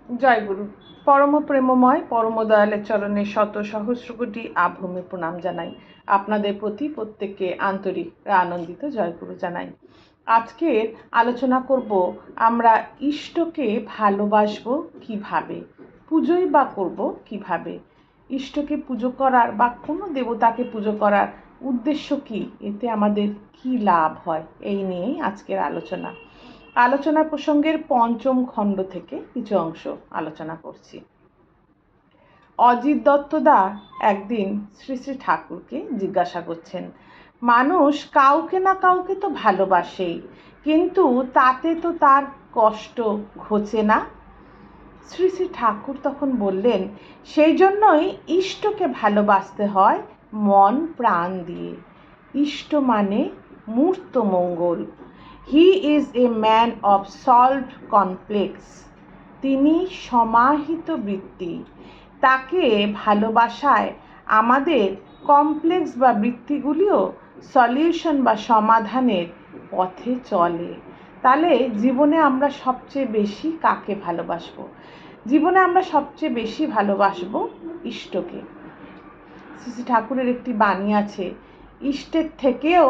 জয়গুরু। পরম প্রেমময় পরম দয়ালের চরণে শত সহস্র কোটি আভূমি প্রণাম জানাই। আপনাদের প্রতি প্রত্যেককে আন্তরিক আনন্দিত জয়গুরু জানাই। আজকের আলোচনা করব আমরা ইষ্টকে ভালোবাসবো কিভাবে, পুজোই বা করব কিভাবে, ইষ্টকে পুজো করার বা কোনো দেবতাকে পুজো করার উদ্দেশ্য কি, এতে আমাদের কি লাভ হয়, এই নিয়েই আজকের আলোচনা প্রসঙ্গের পঞ্চম খণ্ড থেকে কিছু অংশ আলোচনা করছি। অজিত দত্তদা একদিন শ্রী শ্রী ঠাকুরকে জিজ্ঞাসা করছেন, মানুষ কাউকে না কাউকে তো ভালোবাসেই, কিন্তু তাতে তো তার কষ্ট ঘোচে না। শ্রী শ্রী ঠাকুর তখন বললেন, সেই জন্যই ইষ্টকে ভালোবাসতে হয় মন প্রাণ দিয়ে। ইষ্ট মানে মূর্ত মঙ্গল। He is a man of solved complex. তিনি সমাহিত বৃত্তি। তাকে ভালোবাসায় আমাদের কমপ্লেক্স বা বৃত্তিগুলিও সলিউশন বা সমাধানের পথে চলে। তাহলে জীবনে আমরা সবচেয়ে বেশি কাকে ভালোবাসবো? জীবনে আমরা সবচেয়ে বেশি ভালোবাসবো ইষ্টকে। শ্রী শ্রী ঠাকুরের একটি বাণী আছে, ইষ্টের থেকেও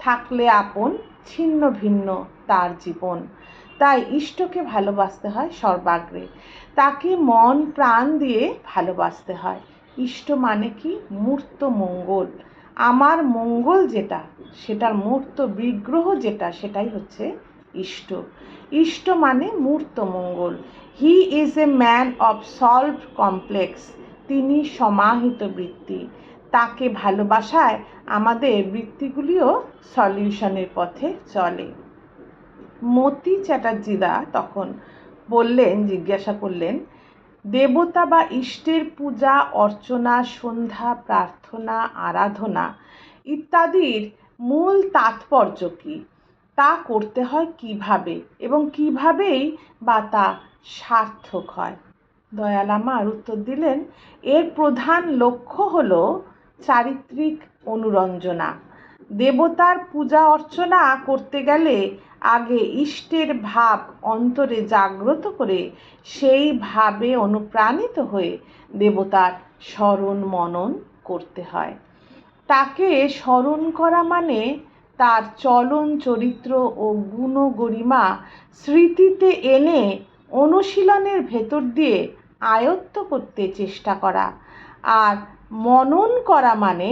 থাকলে আপন, ছিন্ন ভিন্ন তার জীবন। তাই ইষ্টকে ভালোবাসতে হয় সর্বাগ্রে, তাকে মন প্রাণ দিয়ে ভালোবাসতে হয়। ইষ্ট মানে কি? মূর্ত মঙ্গল। আমার মঙ্গল যেটা, সেটার মূর্ত বিগ্রহ যেটা, সেটাই হচ্ছে ইষ্ট। ইষ্ট মানে মূর্ত মঙ্গল। He is a man of solved complex. তিনি সমাহিত বৃত্তি। তাকে ভালোবাসায় আমাদের বৃত্তিগুলিও সলিউশনের পথে চলে। মতি চ্যাটার্জিদা তখন বললেন, জিজ্ঞাসা করলেন, দেবতা বা ইষ্টের পূজা অর্চনা, সন্ধ্যা, প্রার্থনা, আরাধনা ইত্যাদির মূল তাৎপর্য কি? তা করতে হয় কিভাবে এবং কিভাবেই বা তা সার্থক হয়? দয়াল আমার উত্তর দিলেন, এর প্রধান লক্ষ্য হলো চারিত্রিক অনুরঞ্জনা। দেবতার পূজা অর্চনা করতে গেলে আগে ইষ্টের ভাব অন্তরে জাগ্রত করে সেই ভাবে অনুপ্রাণিত হয়ে দেবতার স্মরণ মনন করতে হয়। তাকে স্মরণ করা মানে তার চলন চরিত্র ও গুণ গরিমা স্মৃতিতে এনে অনুশীলনের ভেতর দিয়ে আয়ত্ত করতে চেষ্টা করা। আর মনন করা মানে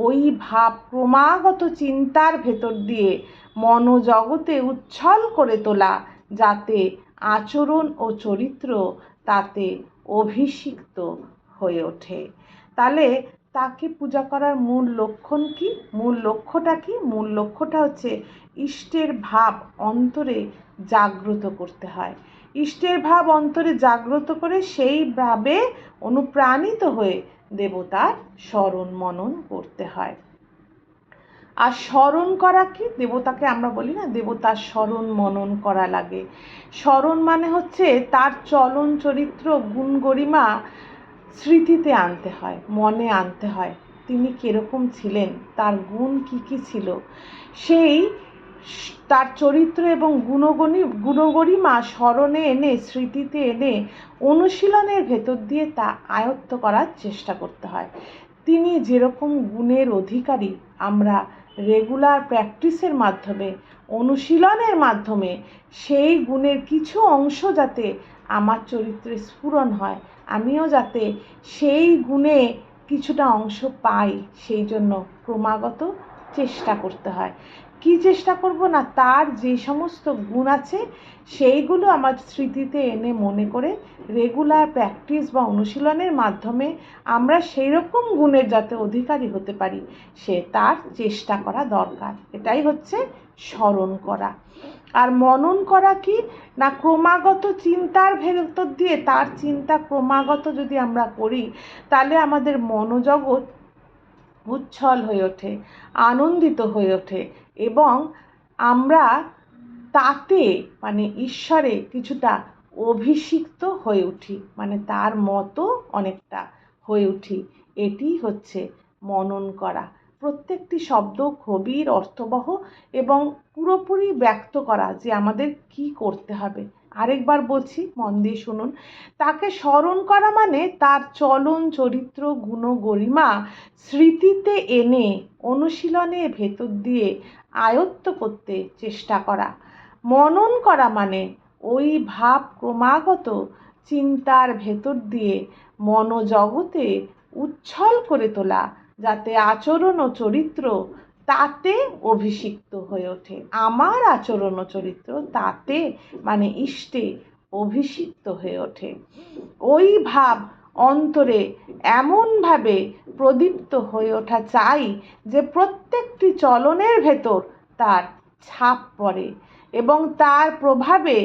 ওই ভাব ক্রমাগত চিন্তার ভেতর দিয়ে মনোজগতে উচ্ছল করে তোলা, যাতে আচরণ ও চরিত্র তাতে অভিষিক্ত হয়ে ওঠে। তাহলে তাকে পূজা করার মূল লক্ষণ কি? মূল লক্ষ্যটা কি? মূল লক্ষ্যটা হচ্ছে ইষ্টের ভাব অন্তরে জাগ্রত করতে হয়। ইষ্টের ভাব অন্তরে জাগ্রত করে সেই ভাবে অনুপ্রাণিত হয়ে দেবতার স্মরণ মনন করতে হয়। আর স্মরণ করা কি? দেবতাকে আমরা বলি না, দেবতার স্মরণ মনন করা লাগে। স্মরণ মানে হচ্ছে তার চলন চরিত্র গুণ গরিমা স্মৃতিতে আনতে হয়, মনে আনতে হয়। তিনি কিরকম ছিলেন, তার গুণ কি কি ছিল, সেই তার চরিত্র এবং গুণগরিমা স্মরণে এনে, স্মৃতিতে এনে অনুশীলনের ভেতর দিয়ে তা আয়ত্ত করার চেষ্টা করতে হয়। তিনি যেরকম গুণের অধিকারী, আমরা রেগুলার প্র্যাকটিসের মাধ্যমে, অনুশীলনের মাধ্যমে সেই গুণের কিছু অংশ যাতে আমার চরিত্রে স্ফুরণ হয়, আমিও যাতে সেই গুণে কিছুটা অংশ পাই, সেই জন্য ক্রমাগত চেষ্টা করতে হয়। কি চেষ্টা করব না, তার যে সমস্ত গুণ আছে সেইগুলো আমার স্মৃতিতে এনে মনে করে রেগুলার প্র্যাকটিস বা অনুশীলনের মাধ্যমে আমরা সেই রকম গুণের যাতে অধিকারী হতে পারি, সে তার চেষ্টা করা দরকার। এটাই হচ্ছে স্মরণ করা। আর মনন করা কি না, ক্রমাগত চিন্তার ভেতর দিয়ে তার চিন্তা ক্রমাগত যদি আমরা করি, তাহলে আমাদের মনোজগৎ উচ্ছল হয়ে ওঠে, আনন্দিত হয়ে ওঠে এবং আমরা তাতে মানে ঈশ্বরে কিছুটা অভিষিক্ত হয়ে উঠি, মানে তার মতো অনেকটা হয়ে উঠি। এটি হচ্ছে মনন করা। প্রত্যেকটি শব্দ গভীর অর্থবহ এবং পুরোপুরি ব্যক্ত করা যে আমাদের কি করতে হবে, আরেকবার বলছি, মন দিয়ে শুনুন। তাকে স্মরণ করা মানে তার চলন, চরিত্র, গুণ, গরিমা স্মৃতিতে এনে অনুশীলনের ভেতর দিয়ে আয়ত্ত করতে চেষ্টা করা। মনন করা মানে ওই ভাব ক্রমাগত চিন্তার ভেতর দিয়ে মনোজগতে উচ্ছল করে তোলা, যাতে আচরণ ও চরিত্র তাতে অভিষিক্ত হয়ে ওঠে। আমার আচরণ ও চরিত্র তাতে মানে ইষ্টে অভিষিক্ত হয়ে ওঠে। ওই ভাব অন্তরে এমনভাবে প্রদীপ্ত হয়ে ওঠা চাই যে প্রত্যেকটি চলনের ভেতর তার ছাপ পড়ে এবং তার প্রভাবে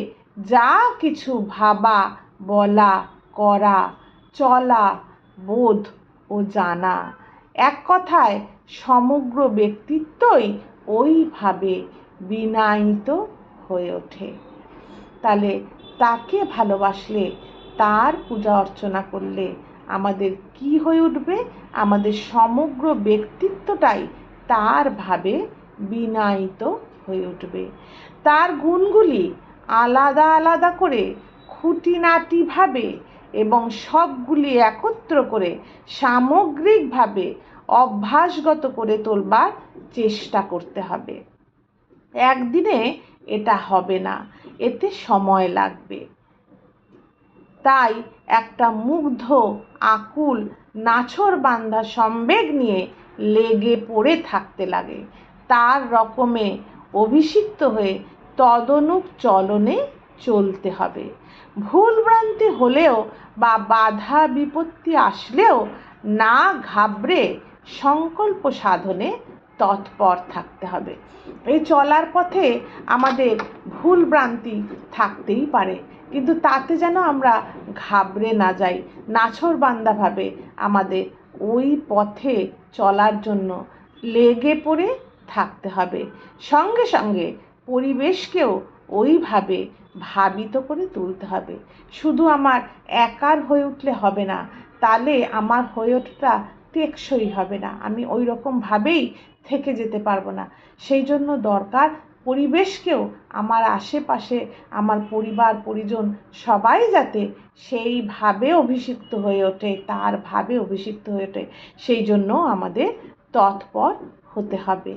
যা কিছু ভাবা, বলা, করা, চলা, বোধ ও জানা, এক কথায় সমগ্র ব্যক্তিত্বই ওইভাবে বিনায়িত হয়ে ওঠে। তাহলে তাকে ভালোবাসলে, তার পূজা অর্চনা করলে আমাদের কি হয়ে উঠবে? আমাদের সমগ্র ব্যক্তিত্বটাই তার ভাবে বিনায়িত হয়ে উঠবে। তার গুণগুলি আলাদা আলাদা করে খুঁটিনাটিভাবে এবং সবগুলি একত্র করে সামগ্রিকভাবে অভ্যাসগত করে তোলবার চেষ্টা করতে হবে। একদিনে এটা হবে না, এতে সময় লাগবে। তাই একটা মুগ্ধ, আকুল, নাছোড়বান্দা সম্বেগ নিয়ে লেগে পড়ে থাকতে লাগে। তার রকমে অভিষিক্ত হয়ে তদনুক চলনে চলতে হবে। ভুলভ্রান্তি হলেও বা বাধা বিপত্তি আসলেও না ঘাবড়ে সংকল্প সাধনে তৎপর থাকতে হবে। এই চলার পথে আমাদের ভুলভ্রান্তি থাকতেই পারে, কিন্তু তাতে যেন আমরা ঘাবড়ে না যাই। নাছোড়বান্দাভাবে আমাদের ওই পথে চলার জন্য লেগে পড়ে থাকতে হবে। সঙ্গে সঙ্গে পরিবেশকেও ওইভাবে ভাবিত করে তুলতে হবে। শুধু আমার একার হয়ে উঠলে হবে না, তাহলে আমার হয়ে ওঠাটা টেকসই হবে না, আমি ওই রকমভাবেই থেকে যেতে পারবো না। সেই জন্য দরকার পরিবেশকেও, আমার আশেপাশে আমার পরিবার পরিজন সবাই যাতে সেইভাবে অভিষিক্ত হয়ে ওঠে, তার ভাবে অভিষিক্ত হয়ে ওঠে, সেই জন্য আমাদের তৎপর হতে হবে।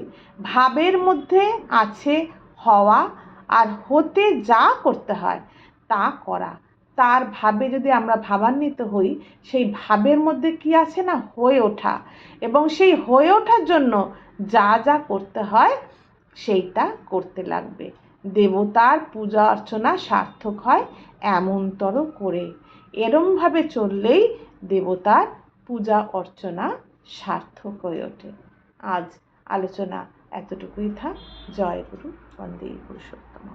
ভাবের মধ্যে আছে হওয়া, আর হতে যা করতে হয় তা করা। তার ভাবে যদি আমরা ভাবান্বিত হই, সেই ভাবের মধ্যে কি আছে না, হয়ে ওঠা, এবং সেই হয়ে ওঠার জন্য যা যা করতে হয় সেইটা করতে লাগবে। দেবতার পূজা অর্চনা সার্থক হয় এমনতর করে। এরমভাবে চললেই দেবতার পূজা অর্চনা সার্থক হয়ে ওঠে। আজ আলোচনা এতটুকুই থাক। জয় গুরু, বন্দে পুরুষোত্তম।